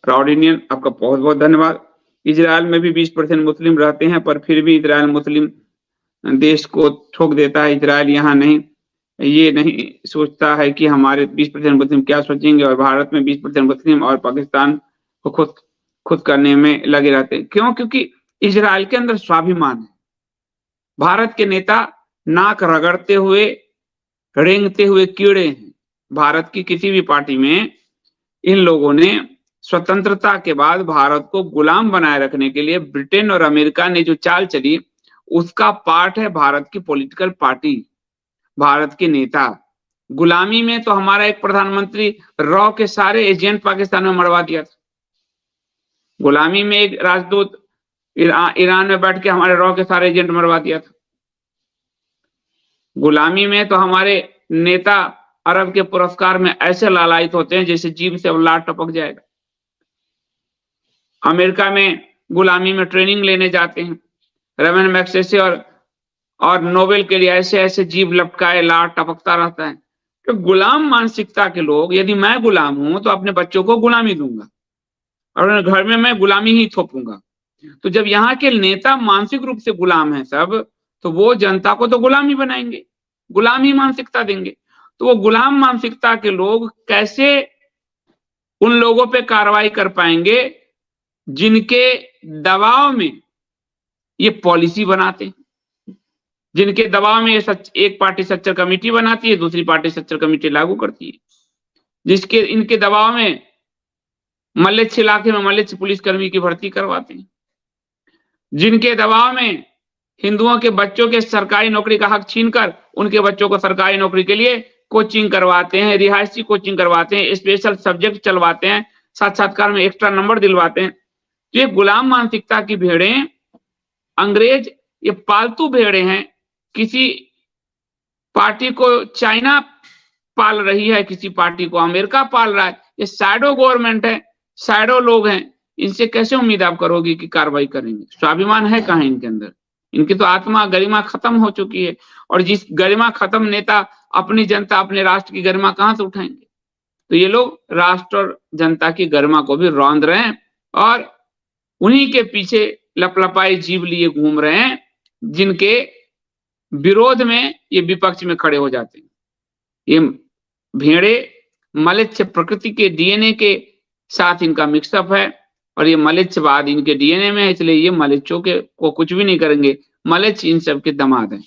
Proud Indian, आपका बहुत बहुत धन्यवाद। इजराइल में भी 20% मुस्लिम रहते हैं, पर फिर भी इजराइल मुस्लिम देश को ठोक देता है। इजराइल यहाँ नहीं, ये नहीं सोचता है कि हमारे 20% मुस्लिम क्या सोचेंगे, और भारत में 20% मुस्लिम और पाकिस्तान को खुद खुद करने में लगे रहते हैं। क्यों? क्योंकि इजराइल के अंदर स्वाभिमान है। भारत के नेता नाक रगड़ते हुए, रेंगते हुए कीड़े हैं। भारत की किसी भी पार्टी में इन लोगों ने स्वतंत्रता के बाद भारत को गुलाम बनाए रखने के लिए ब्रिटेन और अमेरिका ने जो चाल चली, उसका पार्ट है भारत की पॉलिटिकल पार्टी, भारत के नेता। गुलामी में तो हमारा एक प्रधानमंत्री रॉ के सारे एजेंट पाकिस्तान में मरवा दिया था। गुलामी में एक राजदूत ईरान में बैठ के हमारे रॉ के सारे एजेंट मरवा दिया था। गुलामी में तो हमारे नेता अरब के पुरस्कार में ऐसे लालायित होते हैं जैसे जीभ से अब लार टपक जाएगा। अमेरिका में गुलामी में ट्रेनिंग लेने जाते हैं, रमन मैग्सेसे और नोबेल के लिए ऐसे ऐसे जीभ लपकाए लार टपकता रहता है। तो गुलाम मानसिकता के लोग, यदि मैं गुलाम हूं तो अपने बच्चों को गुलामी दूंगा और घर में मैं गुलामी ही थोपूंगा। तो जब यहाँ के नेता मानसिक रूप से गुलाम है सब, तो वो जनता को तो गुलाम ही बनाएंगे, गुलाम ही मानसिकता देंगे। तो वो गुलाम मानसिकता के लोग कैसे उन लोगों पे कार्रवाई कर पाएंगे जिनके दबाव में ये पॉलिसी बनाते हैं, जिनके दबाव में ये एक पार्टी सच्चर कमेटी बनाती है, दूसरी पार्टी सच्चर कमेटी लागू करती है, जिसके इनके दबाव में मलेच्छ इलाके में मलेच्छ पुलिसकर्मी की भर्ती करवाते हैं, जिनके दबाव में हिंदुओं के बच्चों के सरकारी नौकरी का हक छीनकर उनके बच्चों को सरकारी नौकरी के लिए कोचिंग करवाते हैं, रिहायशी कोचिंग करवाते हैं, स्पेशल सब्जेक्ट चलवाते हैं, साक्षात्कार में एक्स्ट्रा नंबर दिलवाते हैं। ये गुलाम मानसिकता की भेड़ें, अंग्रेज ये पालतू भेड़ें हैं। किसी पार्टी को चाइना पाल रही है, किसी पार्टी को अमेरिका पाल रहा है। ये शैडो गवर्नमेंट है, शैडो लोग हैं। इनसे कैसे उम्मीद आप करोगे कि कार्रवाई करेंगे? स्वाभिमान है कहां इनके अंदर? इनकी तो आत्मा गरिमा खत्म हो चुकी है, और जिस गरिमा खत्म नेता अपनी जनता अपने राष्ट्र की गरिमा कहां से उठाएंगे? तो ये लोग राष्ट्र और जनता की गरिमा को भी रौंद रहे हैं और उन्हीं के पीछे लपलपाई जीव लिए घूम रहे हैं, जिनके विरोध में ये विपक्ष में खड़े हो जाते हैं। ये भेड़े मलेच्छ प्रकृति के डीएनए के साथ इनका मिक्सअप है, और ये मलेच्छवाद इनके डीएनए में है, इसलिए ये मलेच्छों के को कुछ भी नहीं करेंगे। मलेच्छ इन सब के दामाद हैं।